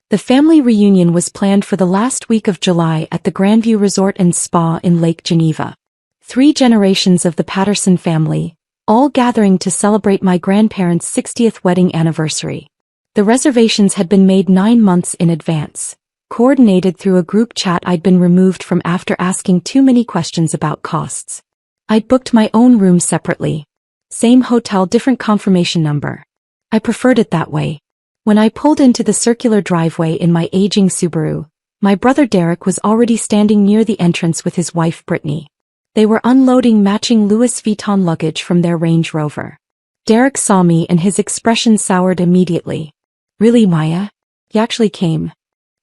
The family reunion was planned for the last week of July at the Grandview Resort and Spa in Lake Geneva. 3 generations of the Patterson family, all gathering to celebrate my grandparents' 60th wedding anniversary. The reservations had been made 9 months in advance, coordinated through a group chat I'd been removed from after asking too many questions about costs. I'd booked my own room separately. Same hotel, different confirmation number. I preferred it that way. When I pulled into the circular driveway in my aging Subaru, my brother Derek was already standing near the entrance with his wife Brittany. They were unloading matching Louis Vuitton luggage from their Range Rover. Derek saw me and his expression soured immediately. "Really, Maya? You actually came?"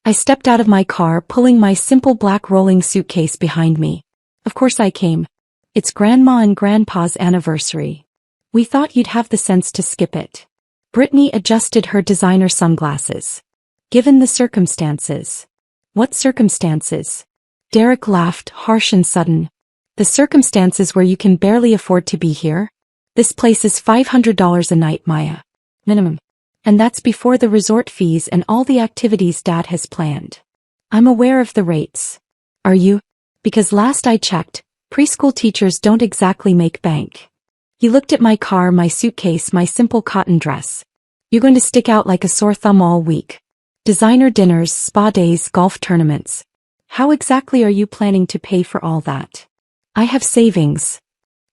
I stepped out of my car, pulling my simple black rolling suitcase behind me. "Of course I came. It's Grandma and Grandpa's anniversary. We thought you'd have the sense to skip it." Brittany adjusted her designer sunglasses. "Given the circumstances." "What circumstances?" Derek laughed, harsh and sudden. "The circumstances where you can barely afford to be here? This place is $500 a night, Maya. Minimum. And that's before the resort fees and all the activities Dad has planned." "I'm aware of the rates." "Are you? Because last I checked, preschool teachers don't exactly make bank." He looked at my car, my suitcase, my simple cotton dress. "You're going to stick out like a sore thumb all week. Designer dinners, spa days, golf tournaments. How exactly are you planning to pay for all that?" "I have savings."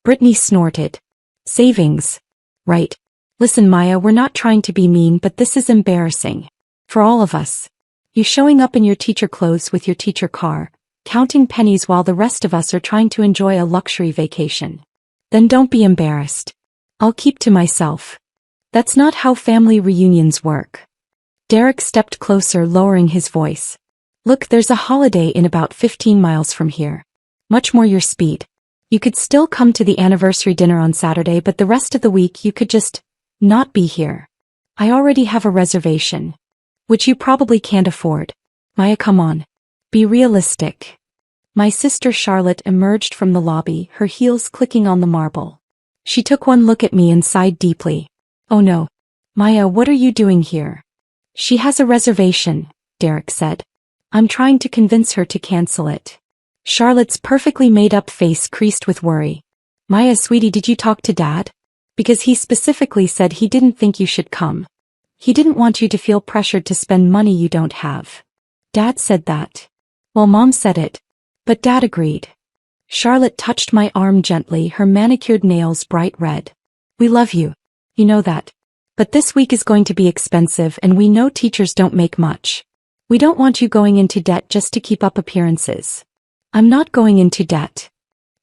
Brittany snorted. "Savings? Right. Listen, Maya, we're not trying to be mean, but this is embarrassing. For all of us. You showing up in your teacher clothes with your teacher car, counting pennies while the rest of us are trying to enjoy a luxury vacation. Then don't be embarrassed. I'll keep to myself. That's not how family reunions work." Derek stepped closer, lowering his voice. "Look, there's a Holiday Inn about 15 miles from here. Much more your speed. You could still come to the anniversary dinner on Saturday, but the rest of the week you could just not be here. I already have a reservation. Which you probably can't afford. Maya, come on. Be realistic." My sister Charlotte emerged from the lobby, her heels clicking on the marble. She took one look at me and sighed deeply. "Oh no. Maya, what are you doing here?" "She has a reservation," Derek said. "I'm trying to convince her to cancel it." Charlotte's perfectly made-up face creased with worry. "Maya, sweetie, did you talk to Dad? Because he specifically said he didn't think you should come. He didn't want you to feel pressured to spend money you don't have." "Dad said that." "Well, Mom said it. But Dad agreed." Charlotte touched my arm gently, her manicured nails bright red. "We love you. You know that. But this week is going to be expensive and we know teachers don't make much. We don't want you going into debt just to keep up appearances." "I'm not going into debt."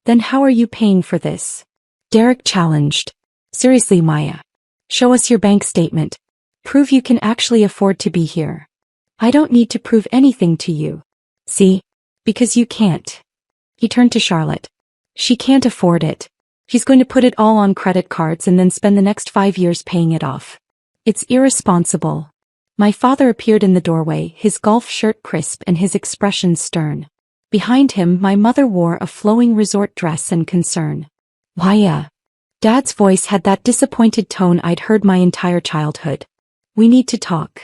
"Then how are you paying for this?" Derek challenged. "Seriously, Maya. Show us your bank statement. Prove you can actually afford to be here." "I don't need to prove anything to you." "See? Because you can't." He turned to Charlotte. "She can't afford it. She's going to put it all on credit cards and then spend the next 5 years paying it off. It's irresponsible." My father appeared in the doorway, his golf shirt crisp and his expression stern. Behind him, my mother wore a flowing resort dress and concern. "Maya." Dad's voice had that disappointed tone I'd heard my entire childhood. "We need to talk."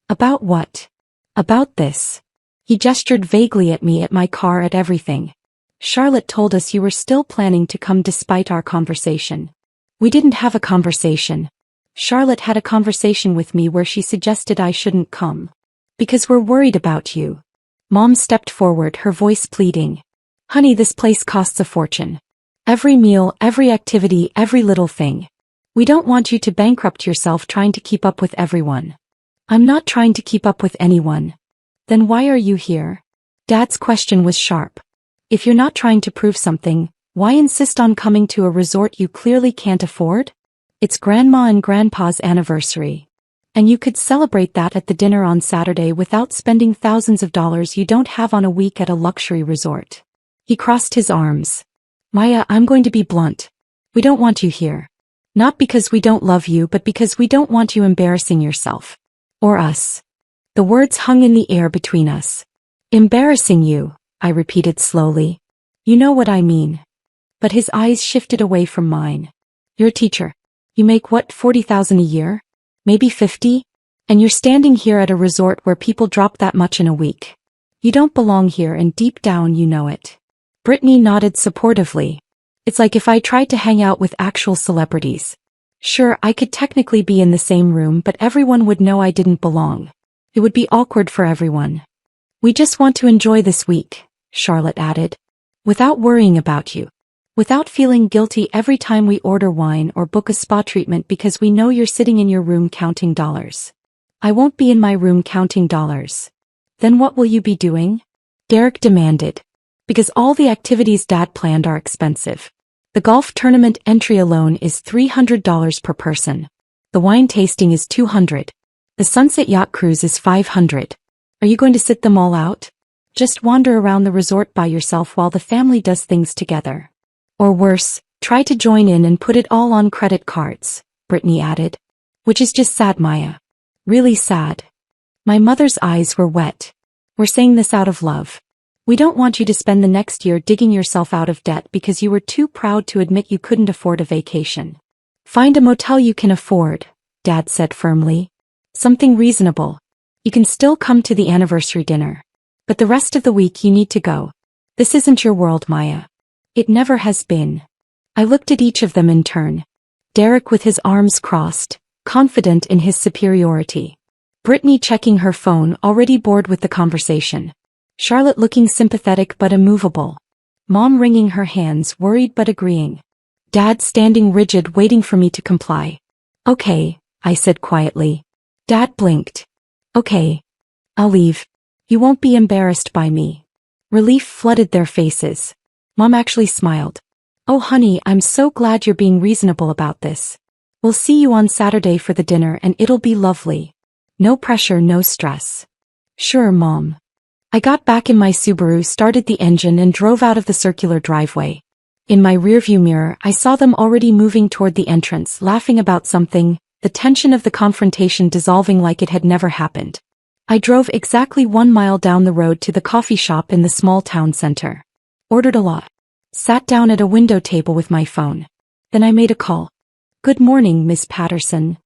"About what?" "About this." He gestured vaguely at me, at my car, at everything. "Charlotte told us you were still planning to come despite our conversation." "We didn't have a conversation. Charlotte had a conversation with me where she suggested I shouldn't come. Because we're worried about you." Mom stepped forward, her voice pleading. "Honey, this place costs a fortune. Every meal, every activity, every little thing. We don't want you to bankrupt yourself trying to keep up with everyone." "I'm not trying to keep up with anyone." "Then why are you here?" Dad's question was sharp. "If you're not trying to prove something, why insist on coming to a resort you clearly can't afford? It's Grandma and Grandpa's anniversary. And you could celebrate that at the dinner on Saturday without spending thousands of dollars you don't have on a week at a luxury resort." He crossed his arms. "Maya, I'm going to be blunt. We don't want you here. Not because we don't love you, but because we don't want you embarrassing yourself. Or us." The words hung in the air between us. "Embarrassing you," I repeated slowly. "You know what I mean." But his eyes shifted away from mine. "You're a teacher. You make what, 40,000 a year? Maybe 50? And you're standing here at a resort where people drop that much in a week. You don't belong here and deep down you know it. Brittany nodded supportively. It's like if I tried to hang out with actual celebrities. Sure, I could technically be in the same room, but everyone would know I didn't belong. It would be awkward for everyone. We just want to enjoy this week, Charlotte added. Without worrying about you. Without feeling guilty every time we order wine or book a spa treatment because we know you're sitting in your room counting dollars. I won't be in my room counting dollars. Then what will you be doing? Derek demanded. Because all the activities Dad planned are expensive. The golf tournament entry alone is $300 per person. The wine tasting is $200. The sunset yacht cruise is $500. Are you going to sit them all out? Just wander around the resort by yourself while the family does things together. Or worse, try to join in and put it all on credit cards, Brittany added. Which is just sad, Maya. Really sad. My mother's eyes were wet. We're saying this out of love. We don't want you to spend the next year digging yourself out of debt because you were too proud to admit you couldn't afford a vacation. Find a motel you can afford, Dad said firmly. Something reasonable. You can still come to the anniversary dinner. But the rest of the week you need to go. This isn't your world, Maya. It never has been. I looked at each of them in turn. Derek with his arms crossed, confident in his superiority. Brittany checking her phone, already bored with the conversation. Charlotte looking sympathetic but immovable. Mom wringing her hands, worried but agreeing. Dad standing rigid, waiting for me to comply. Okay, I said quietly. Dad blinked. Okay. I'll leave. You won't be embarrassed by me. Relief flooded their faces. Mom actually smiled. Oh honey, I'm so glad you're being reasonable about this. We'll see you on Saturday for the dinner and it'll be lovely. No pressure, no stress. Sure, Mom. I got back in my Subaru, started the engine and drove out of the circular driveway. In my rearview mirror, I saw them already moving toward the entrance, laughing about something, the tension of the confrontation dissolving like it had never happened. I drove exactly 1 mile down the road to the coffee shop in the small town center. Ordered a lot. Sat down at a window table with my phone. Then I made a call. Good morning, Miss Patterson.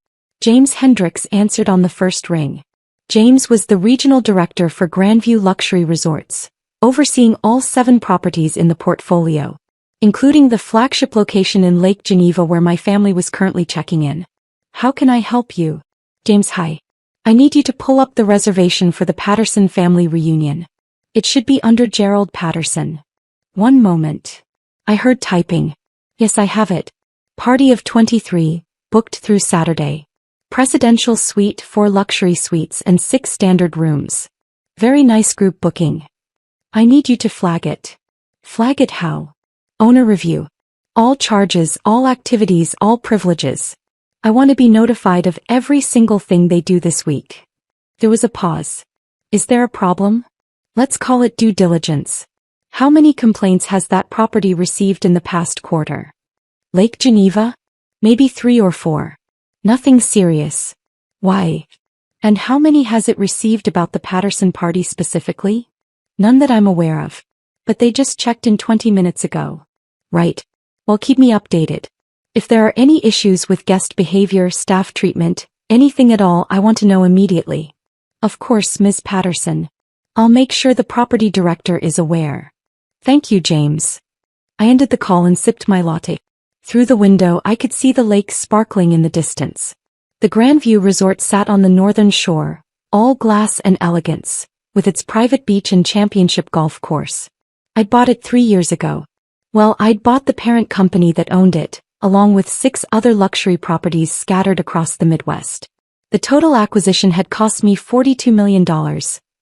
James Hendricks answered on the first ring. James was the regional director for Grandview Luxury Resorts, overseeing all 7 properties in the portfolio, including the flagship location in Lake Geneva where my family was currently checking in. How can I help you? James, hi. I need you to pull up the reservation for the Patterson family reunion. It should be under Gerald Patterson. One moment. I heard typing. Yes, I have it. Party of 23, booked through Saturday. Presidential suite, 4 luxury suites and 6 standard rooms. Very nice group booking. I need you to flag it. Flag it how? Owner review. All charges, all activities, all privileges. I want to be notified of every single thing they do this week. There was a pause. Is there a problem? Let's call it due diligence. How many complaints has that property received in the past quarter? Lake Geneva? Maybe 3 or 4. Nothing serious. Why? And how many has it received about the Patterson party specifically? None that I'm aware of. But they just checked in 20 minutes ago. Right. Well, keep me updated. If there are any issues with guest behavior, staff treatment, anything at all, I want to know immediately. Of course, Ms. Patterson. I'll make sure the property director is aware. Thank you, James. I ended the call and sipped my latte. Through the window I could see the lake sparkling in the distance. The Grandview Resort sat on the northern shore, all glass and elegance, with its private beach and championship golf course. I'd bought it 3 years ago. Well, I'd bought the parent company that owned it, along with 6 other luxury properties scattered across the Midwest. The total acquisition had cost me $42 million,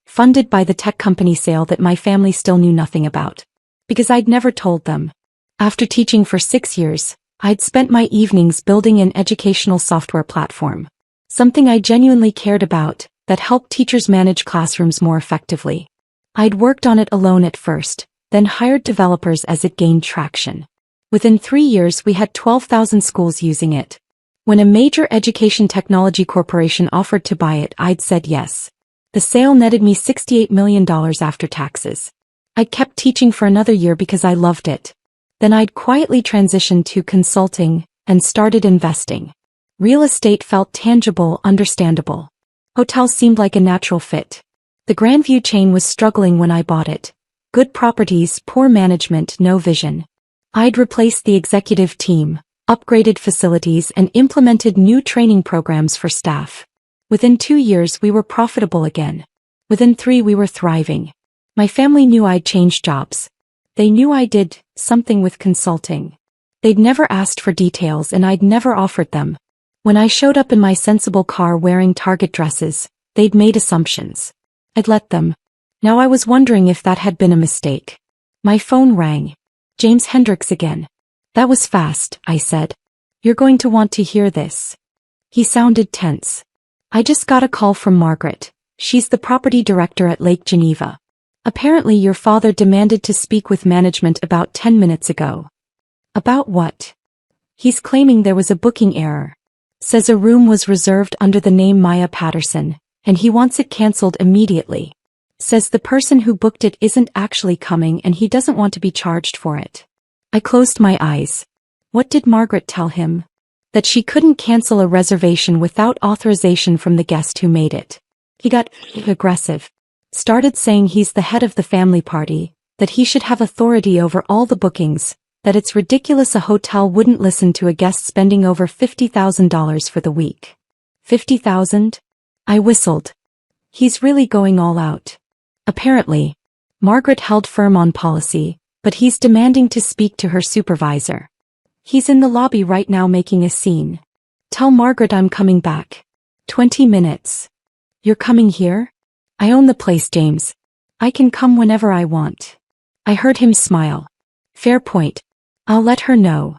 funded by the tech company sale that my family still knew nothing about. Because I'd never told them. After teaching for 6 years, I'd spent my evenings building an educational software platform. Something I genuinely cared about, that helped teachers manage classrooms more effectively. I'd worked on it alone at first, then hired developers as it gained traction. Within 3 years we had 12,000 schools using it. When a major education technology corporation offered to buy it, I'd said yes. The sale netted me $68 million after taxes. I kept teaching for another year because I loved it. Then I'd quietly transitioned to consulting and started investing. Real estate felt tangible, understandable. Hotel seemed like a natural fit. The Grandview chain was struggling when I bought it. Good properties, poor management, no vision. I'd replaced the executive team, upgraded facilities and implemented new training programs for staff. Within 2 years we were profitable again. Within 3 we were thriving. My family knew I'd changed jobs. They knew I did something with consulting. They'd never asked for details and I'd never offered them. When I showed up in my sensible car wearing Target dresses, they'd made assumptions. I'd let them. Now I was wondering if that had been a mistake. My phone rang. James Hendricks again. That was fast, I said. You're going to want to hear this. He sounded tense. I just got a call from Margaret. She's the property director at Lake Geneva. Apparently your father demanded to speak with management about 10 minutes ago. About what? He's claiming there was a booking error. Says a room was reserved under the name Maya Patterson, and he wants it cancelled immediately. Says the person who booked it isn't actually coming and he doesn't want to be charged for it. I closed my eyes. What did Margaret tell him? That she couldn't cancel a reservation without authorization from the guest who made it. He got aggressive. Started saying he's the head of the family party, that he should have authority over all the bookings, that it's ridiculous a hotel wouldn't listen to a guest spending over $50,000 for the week. $50,000? I whistled. He's really going all out. Apparently. Margaret held firm on policy, but he's demanding to speak to her supervisor. He's in the lobby right now making a scene. Tell Margaret I'm coming back. 20 minutes. You're coming here? I own the place, James. I can come whenever I want. I heard him smile. Fair point. I'll let her know.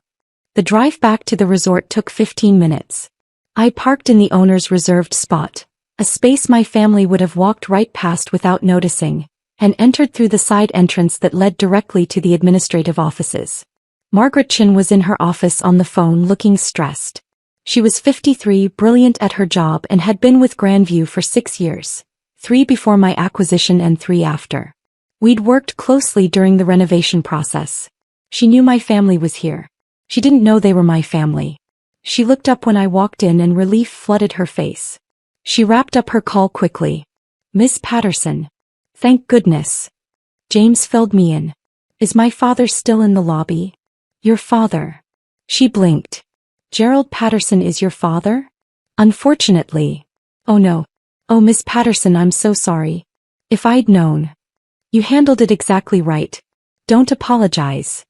The drive back to the resort took 15 minutes. I parked in the owner's reserved spot, a space my family would have walked right past without noticing, and entered through the side entrance that led directly to the administrative offices. Margaret Chin was in her office on the phone looking stressed. She was 53, brilliant at her job and had been with Grandview for 6 years, 3 before my acquisition and 3 after. We'd worked closely during the renovation process. She knew my family was here. She didn't know they were my family. She looked up when I walked in and relief flooded her face. She wrapped up her call quickly. Miss Patterson. Thank goodness. James filled me in. Is my father still in the lobby? Your father. She blinked. Gerald Patterson is your father? Unfortunately. Oh no. Oh Miss Patterson, I'm so sorry. If I'd known. You handled it exactly right. Don't apologize.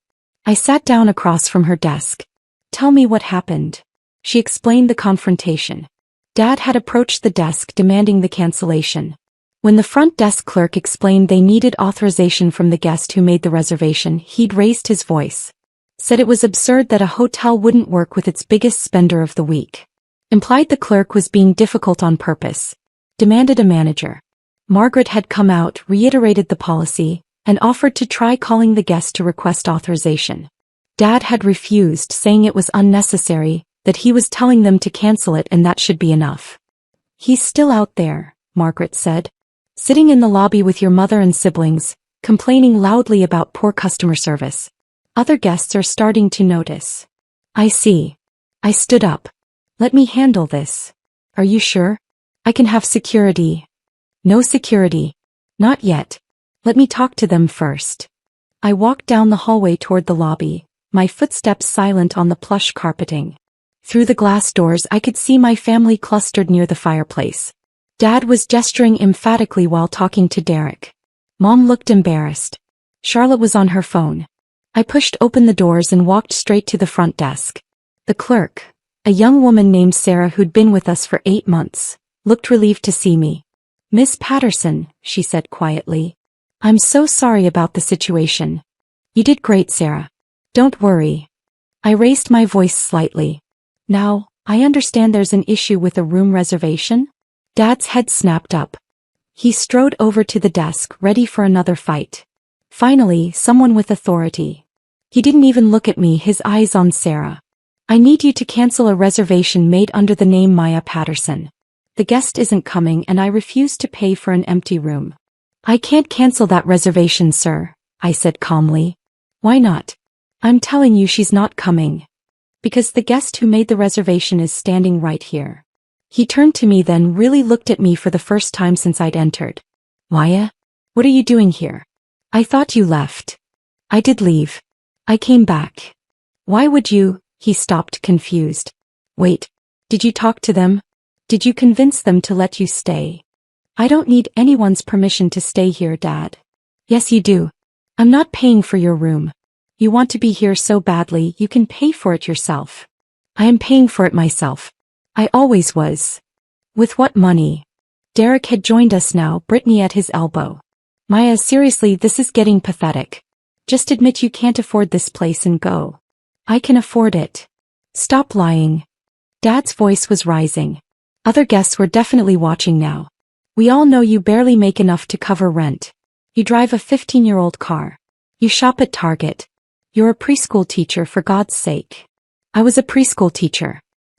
I sat down across from her desk. Tell me what happened. She explained the confrontation. Dad had approached the desk demanding the cancellation. When the front desk clerk explained they needed authorization from the guest who made the reservation, he'd raised his voice. Said it was absurd that a hotel wouldn't work with its biggest spender of the week. Implied the clerk was being difficult on purpose. Demanded a manager. Margaret had come out, reiterated the policy, and offered to try calling the guest to request authorization. Dad had refused, saying it was unnecessary, that he was telling them to cancel it and that should be enough. He's still out there, Margaret said. Sitting in the lobby with your mother and siblings, complaining loudly about poor customer service. Other guests are starting to notice. I see. I stood up. Let me handle this. Are you sure? I can have security. No security. Not yet. Let me talk to them first. I walked down the hallway toward the lobby, my footsteps silent on the plush carpeting. Through the glass doors I could see my family clustered near the fireplace. Dad was gesturing emphatically while talking to Derek. Mom looked embarrassed. Charlotte was on her phone. I pushed open the doors and walked straight to the front desk. The clerk, a young woman named Sarah who'd been with us for 8 months, looked relieved to see me. Miss Patterson, she said quietly. I'm so sorry about the situation. You did great, Sarah. Don't worry. I raised my voice slightly. Now, I understand there's an issue with a room reservation? Dad's head snapped up. He strode over to the desk, ready for another fight. Finally, someone with authority. He didn't even look at me, his eyes on Sarah. I need you to cancel a reservation made under the name Maya Patterson. The guest isn't coming and I refuse to pay for an empty room. I can't cancel that reservation, sir, I said calmly. Why not? I'm telling you she's not coming. Because the guest who made the reservation is standing right here. He turned to me then really looked at me for the first time since I'd entered. Maya? What are you doing here? I thought you left. I did leave. I came back. Why would you? He stopped confused. Wait. Did you talk to them? Did you convince them to let you stay? I don't need anyone's permission to stay here, Dad. Yes, you do. I'm not paying for your room. You want to be here so badly you can pay for it yourself. I am paying for it myself. I always was. With what money? Derek had joined us now, Brittany at his elbow. Maya, seriously, this is getting pathetic. Just admit you can't afford this place and go. I can afford it. Stop lying. Dad's voice was rising. Other guests were definitely watching now. We all know you barely make enough to cover rent. You drive a 15-year-old car. You shop at Target. You're a preschool teacher, for God's sake. I was a preschool teacher.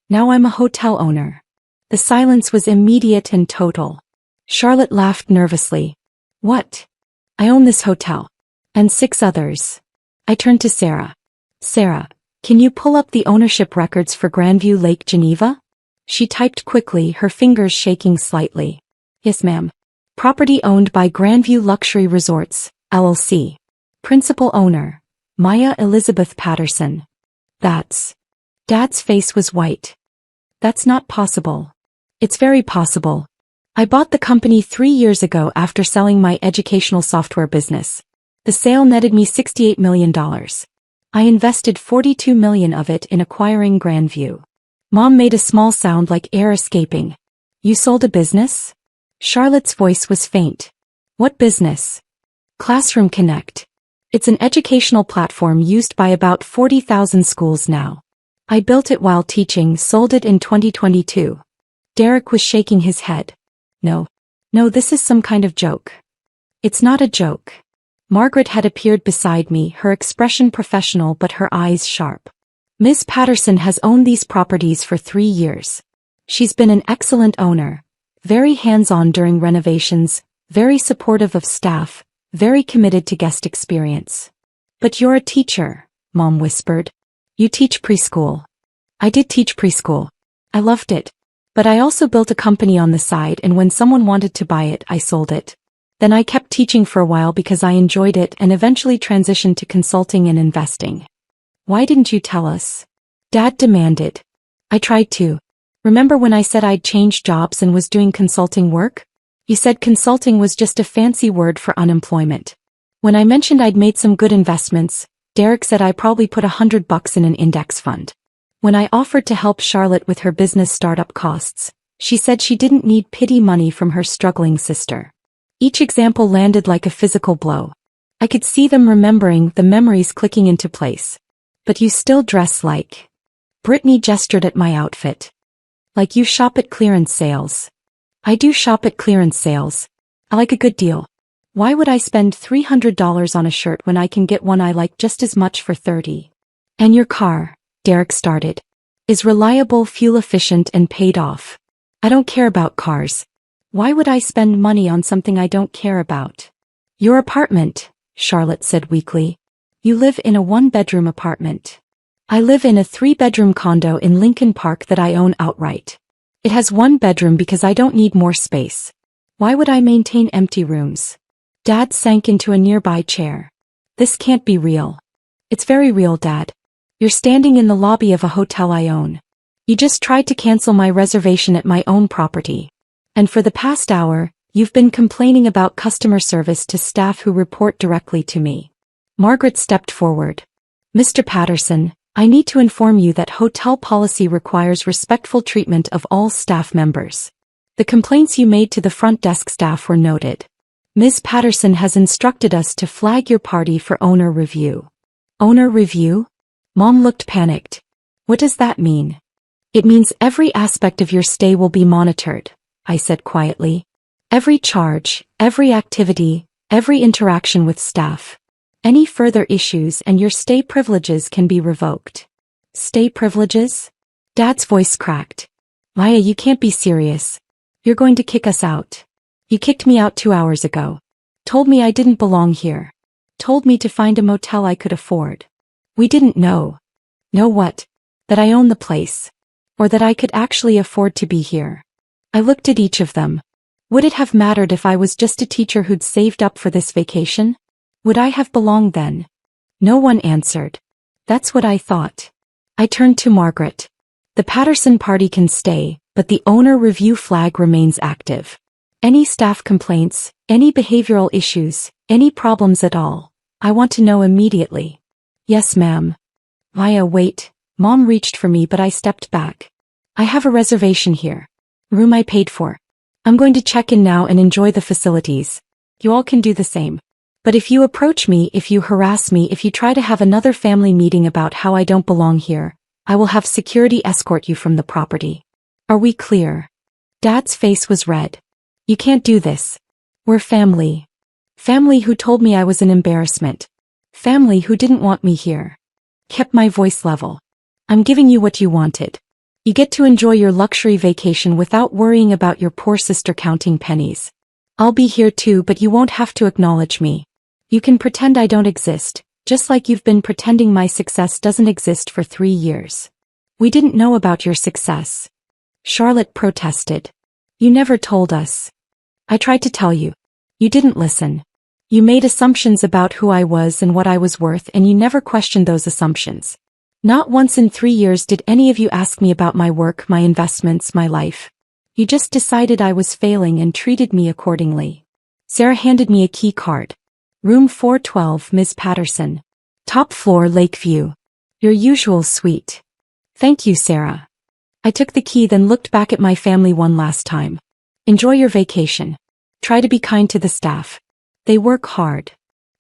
Now I'm a hotel owner. The silence was immediate and total. Charlotte laughed nervously. What? I own this hotel. And 6 others. I turned to Sarah. Sarah, can you pull up the ownership records for Grandview Lake Geneva? She typed quickly, her fingers shaking slightly. Yes, ma'am. Property owned by Grandview Luxury Resorts, LLC. Principal owner, Maya Elizabeth Patterson. That's... Dad's face was white. That's not possible. It's very possible. I bought the company 3 years ago after selling my educational software business. The sale netted me $68 million. I invested $42 million of it in acquiring Grandview. Mom made a small sound like air escaping. You sold a business? Charlotte's voice was faint. What business? Classroom Connect. It's an educational platform used by about 40,000 schools now. I built it while teaching, sold it in 2022. Derek was shaking his head. No, this is some kind of joke. It's not a joke. Margaret had appeared beside me, her expression professional but her eyes sharp. Ms. Patterson has owned these properties for 3 years. She's been an excellent owner, very hands-on during renovations, very supportive of staff, very committed to guest experience. But you're a teacher, Mom whispered. You teach preschool. I did teach preschool. I loved it. But I also built a company on the side, and when someone wanted to buy it, I sold it. Then I kept teaching for a while because I enjoyed it and eventually transitioned to consulting and investing. Why didn't you tell us? Dad demanded. I tried to. Remember when I said I'd changed jobs and was doing consulting work? You said consulting was just a fancy word for unemployment. When I mentioned I'd made some good investments, Derek said I probably put $100 in an index fund. When I offered to help Charlotte with her business startup costs, she said she didn't need pity money from her struggling sister. Each example landed like a physical blow. I could see them remembering, the memories clicking into place. But you still dress like... Brittany gestured at my outfit. Like you shop at clearance sales. I do shop at clearance sales. I like a good deal. Why would I spend $300 on a shirt when I can get one I like just as much for $30? And your car, Derek started, is reliable, fuel efficient, and paid off. I don't care about cars. Why would I spend money on something I don't care about? Your apartment, Charlotte said weakly. You live in a 1-bedroom apartment. I live in a 3-bedroom condo in Lincoln Park that I own outright. It has 1 bedroom because I don't need more space. Why would I maintain empty rooms? Dad sank into a nearby chair. This can't be real. It's very real, Dad. You're standing in the lobby of a hotel I own. You just tried to cancel my reservation at my own property. And for the past hour, you've been complaining about customer service to staff who report directly to me. Margaret stepped forward. Mr. Patterson, I need to inform you that hotel policy requires respectful treatment of all staff members. The complaints you made to the front desk staff were noted. Ms. Patterson has instructed us to flag your party for owner review. Owner review? Mom looked panicked. What does that mean? It means every aspect of your stay will be monitored, I said quietly. Every charge, every activity, every interaction with staff. Any further issues and your stay privileges can be revoked. Stay privileges? Dad's voice cracked. Maya, you can't be serious. You're going to kick us out. You kicked me out 2 hours ago. Told me I didn't belong here. Told me to find a motel I could afford. We didn't know. Know what? That I own the place. Or that I could actually afford to be here. I looked at each of them. Would it have mattered if I was just a teacher who'd saved up for this vacation? Would I have belonged then? No one answered. That's what I thought. I turned to Margaret. The Patterson party can stay, but the owner review flag remains active. Any staff complaints, any behavioral issues, any problems at all, I want to know immediately. Yes, ma'am. Maya, wait. Mom reached for me but I stepped back. I have a reservation here. Room I paid for. I'm going to check in now and enjoy the facilities. You all can do the same. But if you approach me, if you harass me, if you try to have another family meeting about how I don't belong here, I will have security escort you from the property. Are we clear? Dad's face was red. You can't do this. We're family. Family who told me I was an embarrassment. Family who didn't want me here. Kept my voice level. I'm giving you what you wanted. You get to enjoy your luxury vacation without worrying about your poor sister counting pennies. I'll be here too, but you won't have to acknowledge me. You can pretend I don't exist, just like you've been pretending my success doesn't exist for 3 years. We didn't know about your success. Charlotte protested. You never told us. I tried to tell you. You didn't listen. You made assumptions about who I was and what I was worth, and you never questioned those assumptions. Not once in 3 years did any of you ask me about my work, my investments, my life. You just decided I was failing and treated me accordingly. Sarah handed me a key card. Room 412, Ms. Patterson. Top floor, Lakeview. Your usual suite. Thank you, Sarah. I took the key, then looked back at my family one last time. Enjoy your vacation. Try to be kind to the staff. They work hard.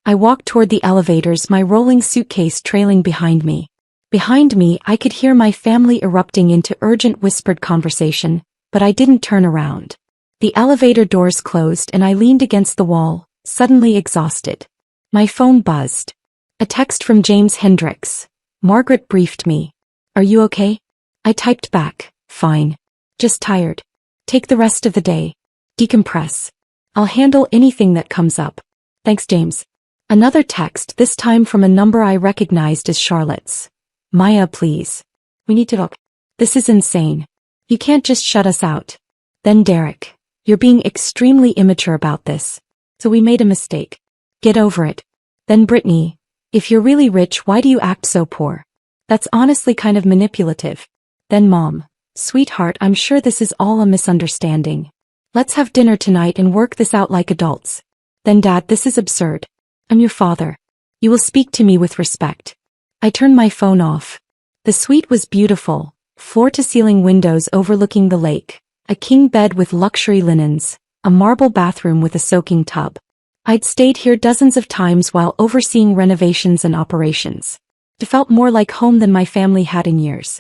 I walked toward the elevators, my rolling suitcase trailing behind me. Behind me, I could hear my family erupting into urgent whispered conversation, but I didn't turn around. The elevator doors closed and I leaned against the wall, suddenly exhausted. My phone buzzed. A text from James Hendricks. Margaret briefed me. Are you okay? I typed back, fine. Just tired. Take the rest of the day. Decompress. I'll handle anything that comes up. Thanks, James. Another text, this time from a number I recognized as Charlotte's. Maya, please. We need to talk. This is insane. You can't just shut us out. Then Derek. You're being extremely immature about this. So we made a mistake. Get over it. Then Brittany. If you're really rich, why do you act so poor? That's honestly kind of manipulative. Then Mom. Sweetheart, I'm sure this is all a misunderstanding. Let's have dinner tonight and work this out like adults. Then Dad, this is absurd. I'm your father. You will speak to me with respect. I turned my phone off. The suite was beautiful, floor-to-ceiling windows overlooking the lake, a king bed with luxury linens, a marble bathroom with a soaking tub. I'd stayed here dozens of times while overseeing renovations and operations. It felt more like home than my family had in years.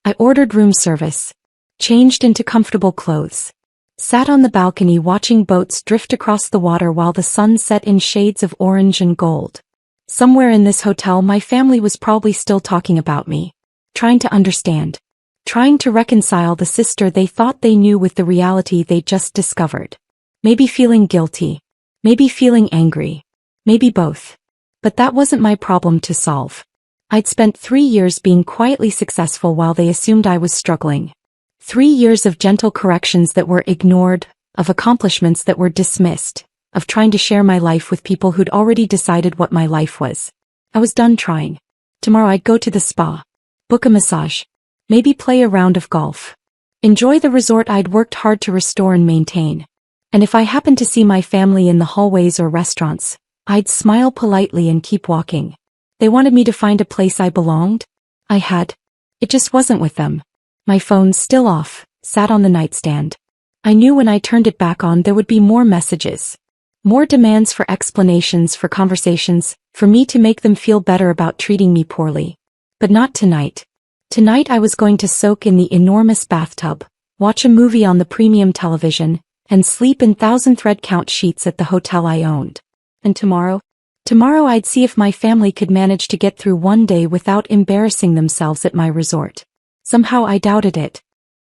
I ordered room service, changed into comfortable clothes, sat on the balcony watching boats drift across the water while the sun set in shades of orange and gold. Somewhere in this hotel my family was probably still talking about me, trying to understand, trying to reconcile the sister they thought they knew with the reality they'd just discovered. Maybe feeling guilty, maybe feeling angry, maybe both. But that wasn't my problem to solve. I'd spent 3 years being quietly successful while they assumed I was struggling. 3 years of gentle corrections that were ignored, of accomplishments that were dismissed, of trying to share my life with people who'd already decided what my life was. I was done trying. Tomorrow I'd go to the spa, book a massage, maybe play a round of golf. Enjoy the resort I'd worked hard to restore and maintain. And if I happened to see my family in the hallways or restaurants, I'd smile politely and keep walking. They wanted me to find a place I belonged. I had. It just wasn't with them. My phone, still off, sat on the nightstand. I knew when I turned it back on there would be more messages. More demands for explanations, for conversations, for me to make them feel better about treating me poorly. But not tonight. Tonight I was going to soak in the enormous bathtub, watch a movie on the premium television, and sleep in 1,000 thread count sheets at the hotel I owned. And tomorrow? Tomorrow I'd see if my family could manage to get through one day without embarrassing themselves at my resort. Somehow I doubted it.